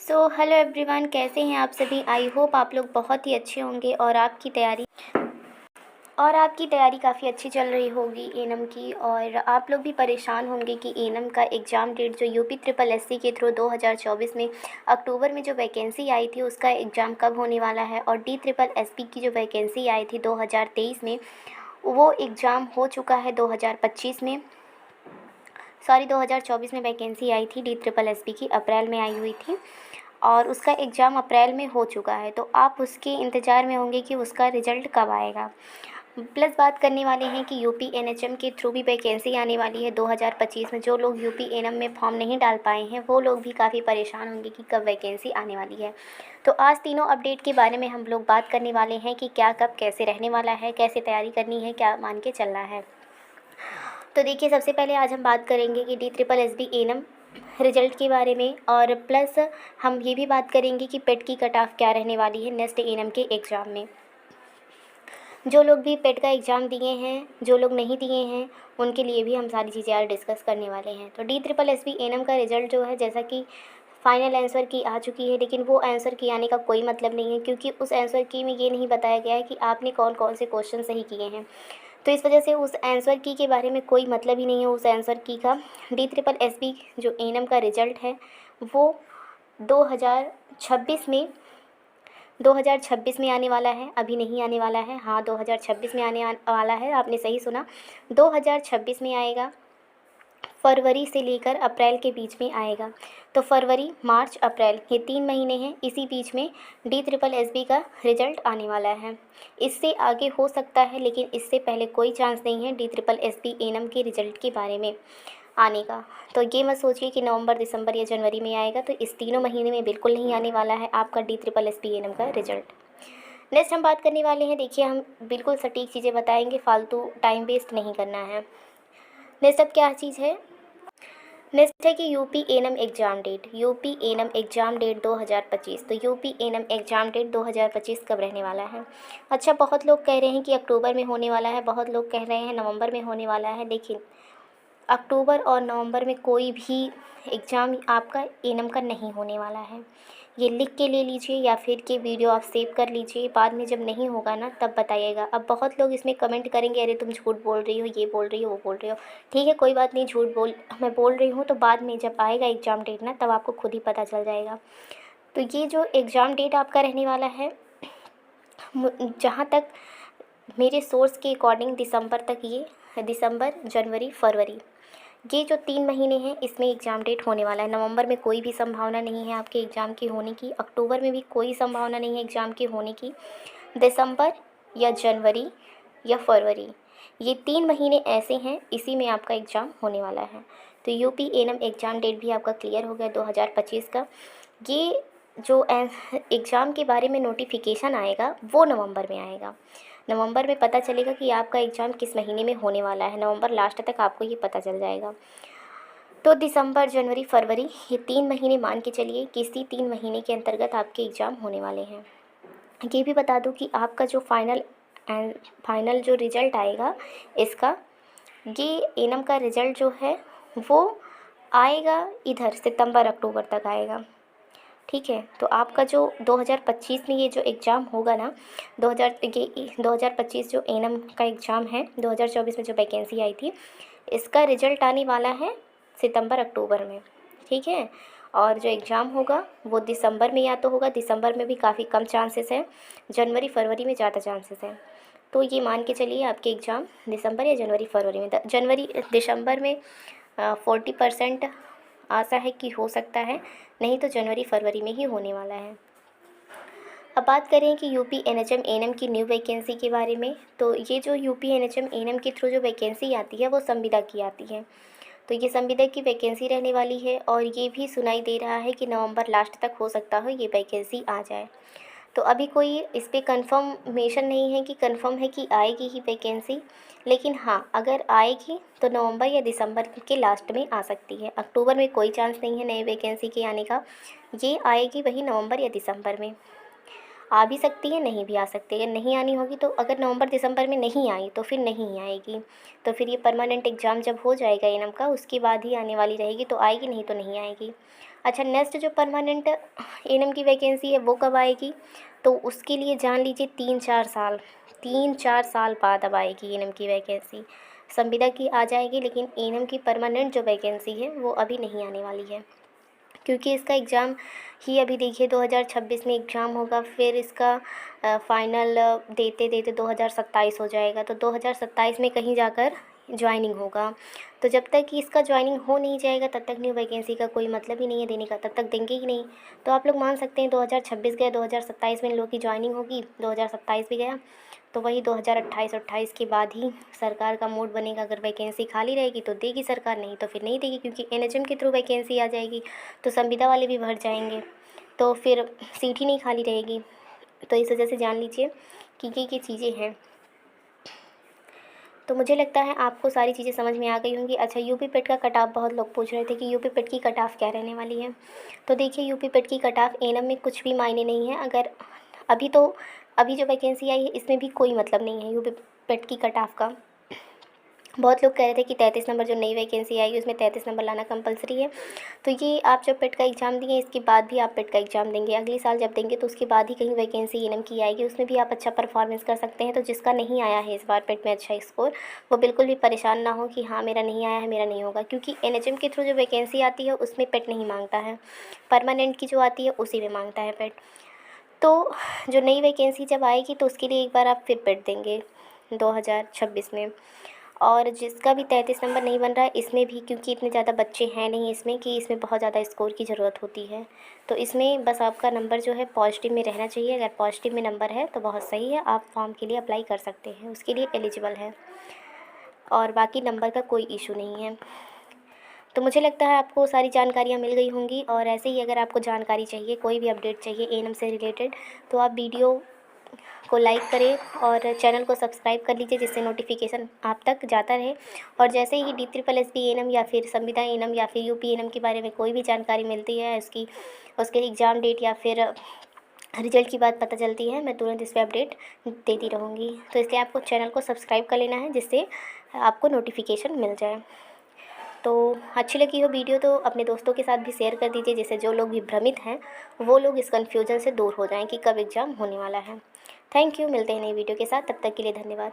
Hello everyone, कैसे हैं आप सभी। आई होप आप लोग बहुत ही अच्छे होंगे और आपकी तैयारी काफ़ी अच्छी चल रही होगी एनम की। और आप लोग भी परेशान होंगे कि एनम का एग्ज़ाम डेट जो यूपी ट्रिपल एससी के थ्रू 2024 में अक्टूबर में जो वैकेंसी आई थी उसका एग्ज़ाम कब होने वाला है, और डी ट्रिपल एसपी की जो वैकेंसी आई थी 2023 में वो एग्ज़ाम हो चुका है 2025 में। 2024 में वैकेंसी आई थी डी ट्रिपल एस पी की, अप्रैल में आई हुई थी और उसका एग्ज़ाम अप्रैल में हो चुका है। तो आप उसके इंतज़ार में होंगे कि उसका रिज़ल्ट कब आएगा। प्लस बात करने वाले हैं कि यूपी एनएचएम के थ्रू भी वैकेंसी आने वाली है 2025 में। जो लोग यूपी एनएम में फॉर्म नहीं डाल पाए हैं वो लोग भी काफ़ी परेशान होंगे कि कब वैकेंसी आने वाली है। तो आज तीनों अपडेट के बारे में हम लोग बात करने वाले हैं कि क्या कब कैसे रहने वाला है, कैसे तैयारी करनी है, क्या मान के चलना है। तो देखिए, सबसे पहले आज हम बात करेंगे कि D triple S B ANM result के बारे में, और प्लस हम ये भी बात करेंगे कि पेट की कट ऑफ क्या रहने वाली है नेक्स्ट एनम के एग्ज़ाम में। जो लोग भी पेट का एग्ज़ाम दिए हैं, जो लोग नहीं दिए हैं, उनके लिए भी हम सारी चीज़ें आज डिस्कस करने वाले हैं। तो D triple S B ANM का रिज़ल्ट जो है, जैसा कि फाइनल आंसर की आ चुकी है, लेकिन वो आंसर की आने का कोई मतलब नहीं है, क्योंकि उस आंसर की में ये नहीं बताया गया है कि आपने कौन कौन से क्वेश्चन सही किए हैं। तो इस वजह से उस आंसर की के बारे में कोई मतलब ही नहीं है उस आंसर की का। डी ट्रिपल एस बी जो एनम का रिज़ल्ट है वो 2026 में 2026 में आने वाला है, अभी नहीं आने वाला है। हाँ, 2026 में वाला है, आपने सही सुना, 2026 में आएगा। फरवरी से लेकर अप्रैल के बीच में आएगा। तो फरवरी, मार्च, अप्रैल ये 3 महीने हैं, इसी बीच में डी ट्रिपल एस बी का रिज़ल्ट आने वाला है। इससे आगे हो सकता है, लेकिन इससे पहले कोई चांस नहीं है D triple S B ANM के रिज़ल्ट के बारे में आने का। तो ये मत सोचिए कि नवंबर, दिसंबर या जनवरी में आएगा। तो इस तीनों महीने में बिल्कुल नहीं आने वाला है आपका D triple S B ANM का रिज़ल्ट। नेक्स्ट हम बात करने वाले हैं, देखिए हम बिल्कुल सटीक चीज़ें बताएंगे, फालतू टाइम वेस्ट नहीं करना है। नेक्स्ट अब क्या चीज़ है, नेक्स्ट है कि UP ANM exam date. UP ANM exam date 2025। तो यूपी एनम एग्ज़ाम डेट 2025 कब रहने वाला है। अच्छा, बहुत लोग कह रहे हैं कि अक्टूबर में होने वाला है, बहुत लोग कह रहे हैं नवंबर में होने वाला है, लेकिन अक्टूबर और नवंबर में कोई भी एग्ज़ाम आपका एनम का नहीं होने वाला है। ये लिख के ले लीजिए या फिर के वीडियो आप सेव कर लीजिए, बाद में जब नहीं होगा ना तब बताइएगा। अब बहुत लोग इसमें कमेंट करेंगे, अरे तुम झूठ बोल रही हो, ये बोल रही हो, वो बोल रही हो। ठीक है, कोई बात नहीं, मैं बोल रही हूँ तो बाद में जब आएगा एग्ज़ाम डेट ना तब आपको खुद ही पता चल जाएगा। तो ये जो एग्ज़ाम डेट आपका रहने वाला है, जहाँ तक मेरे सोर्स के अकॉर्डिंग दिसंबर तक, ये दिसंबर, जनवरी, फरवरी, ये जो 3 महीने हैं इसमें एग्ज़ाम डेट होने वाला है। नवंबर में कोई भी संभावना नहीं है आपके एग्ज़ाम की होने की, अक्टूबर में भी कोई संभावना नहीं है एग्ज़ाम की होने की, दिसंबर या जनवरी या फरवरी, ये 3 महीने ऐसे हैं, इसी में आपका एग्ज़ाम होने वाला है। तो यूपी एनम एग्ज़ाम डेट भी आपका क्लियर हो गया 2025 का। ये जो एग्ज़ाम के बारे में नोटिफिकेशन आएगा वो नवंबर में आएगा। नवंबर में पता चलेगा कि आपका एग्ज़ाम किस महीने में होने वाला है, नवंबर लास्ट तक आपको ये पता चल जाएगा। तो दिसंबर, जनवरी, फरवरी, ये 3 महीने मान के चलिए कि इसी 3 महीने के अंतर्गत आपके एग्ज़ाम होने वाले हैं। ये भी बता दूं कि आपका जो फाइनल जो रिज़ल्ट आएगा इसका, ये एनम का रिज़ल्ट जो है वो आएगा इधर सितंबर अक्टूबर तक आएगा। ठीक है, तो आपका जो 2025 में ये जो एग्ज़ाम होगा ना, 2025 जो एनम का एग्ज़ाम है, 2024 में जो वैकेंसी आई थी, इसका रिज़ल्ट आने वाला है सितंबर अक्टूबर में। ठीक है, और जो एग्ज़ाम होगा वो दिसंबर में या तो होगा, दिसंबर में भी काफ़ी कम चांसेस है, जनवरी फरवरी में ज़्यादा चांसेस है। तो ये मान के चलिए आपके एग्ज़ाम दिसंबर या जनवरी फरवरी में, दिसंबर में 40% आशा है कि हो सकता है, नहीं तो जनवरी फरवरी में ही होने वाला है। अब बात करें कि यूपी एनएचएम एनएम की न्यू वैकेंसी के बारे में। तो ये जो यूपी एनएचएम एनएम के थ्रू जो वैकेंसी आती है वो संविदा की आती है। तो ये संविदा की वैकेंसी रहने वाली है, और ये भी सुनाई दे रहा है कि नवंबर लास्ट तक हो सकता हो ये वैकेंसी आ जाए। तो अभी कोई इस पर कन्फर्मेशन नहीं है कि कंफर्म है कि आएगी ही वैकेंसी, लेकिन हाँ, अगर आएगी तो नवंबर या दिसंबर के लास्ट में आ सकती है। अक्टूबर में कोई चांस नहीं है नई वैकेंसी के आने का, ये आएगी वही नवंबर या दिसंबर में। आ भी सकती है, नहीं भी आ सकती है। अगर नहीं आनी होगी तो, अगर नवंबर दिसंबर में नहीं आई तो फिर नहीं आएगी। तो फिर ये परमानेंट एग्ज़ाम जब हो जाएगा एनम का उसके बाद ही आने वाली रहेगी, तो आएगी, नहीं तो नहीं आएगी। अच्छा, नेक्स्ट जो परमानेंट एएनएम की वैकेंसी है वो कब आएगी? तो उसके लिए जान लीजिए 3-4 साल बाद अब आएगी एएनएम की वैकेंसी। संविदा की आ जाएगी, लेकिन एएनएम की परमानेंट जो वैकेंसी है वो अभी नहीं आने वाली है, क्योंकि इसका एग्ज़ाम ही अभी देखिए 2026 में एग्ज़ाम होगा, फिर इसका फाइनल देते देते 2027 हो जाएगा, तो 2027 में कहीं जाकर जॉइनिंग होगा। तो जब तक कि इसका जॉइनिंग हो नहीं जाएगा तब तक न्यू वैकेंसी का कोई मतलब ही नहीं है देने का, तब तक देंगे ही नहीं। तो आप लोग मान सकते हैं 2026 गया, 2027 में इन लोगों की जॉइनिंग होगी, 2027 भी गया, तो वही 2028 के बाद ही सरकार का मूड बनेगा। अगर वैकेंसी खाली रहेगी तो देगी सरकार, नहीं तो फिर नहीं देगी, क्योंकि एनएचएम के थ्रू वैकेंसी आ जाएगी तो संविदा वाले भी भर जाएंगे, तो फिर सीट ही नहीं खाली रहेगी। तो इस वजह से जान लीजिए कि ये चीज़ें हैं। तो मुझे लगता है आपको सारी चीज़ें समझ में आ गई होंगी। अच्छा, यूपी पेट का कट ऑफ बहुत लोग पूछ रहे थे कि यूपी पेट की कट ऑफ क्या रहने वाली है। तो देखिए, यूपी पेट की कट ऑफ एएनएम में कुछ भी मायने नहीं है। अगर अभी जो वैकेंसी आई है इसमें भी कोई मतलब नहीं है यूपी पेट की कट ऑफ का। बहुत लोग कह रहे थे कि 33 नंबर जो नई वैकेंसी आएगी उसमें 33 नंबर लाना कंपलसरी है। तो ये आप जब पेट का एग्ज़ाम दिए इसके बाद भी आप पेट का एग्ज़ाम देंगे, अगले साल जब देंगे तो उसके बाद ही कहीं वैकेंसी एएनएम की आएगी, उसमें भी आप अच्छा परफॉर्मेंस कर सकते हैं। तो जिसका नहीं आया है इस बार पेट में अच्छा स्कोर, वो बिल्कुल भी परेशान ना हो कि हाँ मेरा नहीं आया है, मेरा नहीं होगा, क्योंकि एनएचएम के थ्रू जो वैकेंसी आती है उसमें पेट नहीं मांगता है, परमानेंट की जो आती है उसी में मांगता है पेट। तो जो नई वैकेंसी जब आएगी तो उसके लिए एक बार आप फिर पेट देंगे 2026 में। और जिसका भी 33 नंबर नहीं बन रहा है इसमें भी, क्योंकि इतने ज़्यादा बच्चे हैं नहीं इसमें कि इसमें बहुत ज़्यादा स्कोर की ज़रूरत होती है, तो इसमें बस आपका नंबर जो है पॉजिटिव में रहना चाहिए। अगर पॉजिटिव में नंबर है तो बहुत सही है, आप फॉर्म के लिए अप्लाई कर सकते हैं, उसके लिए एलिजिबल है, और बाकी नंबर का कोई इशू नहीं है। तो मुझे लगता है आपको सारी जानकारियाँ मिल गई होंगी, और ऐसे ही अगर आपको जानकारी चाहिए, कोई भी अपडेट चाहिए एएनएम से रिलेटेड, तो आप वीडियो को लाइक करें और चैनल को सब्सक्राइब कर लीजिए, जिससे नोटिफिकेशन आप तक जाता रहे। और जैसे ही DSSB एएनएम या फिर संविदा एएनएम या फिर यूपी एएनएम के बारे में कोई भी जानकारी मिलती है, उसके एग्ज़ाम डेट या फिर रिजल्ट की बात पता चलती है, मैं तुरंत इस पर अपडेट देती रहूँगी। तो इसलिए आपको चैनल को सब्सक्राइब कर लेना है, जिससे आपको नोटिफिकेशन मिल जाए। तो अच्छी लगी हो वीडियो तो अपने दोस्तों के साथ भी शेयर कर दीजिए, जिससे जो लोग भी भ्रमित हैं वो लोग इस कन्फ्यूज़न से दूर हो जाएं कि कब एग्ज़ाम होने वाला है। थैंक यू, मिलते हैं नई वीडियो के साथ, तब तक के लिए धन्यवाद।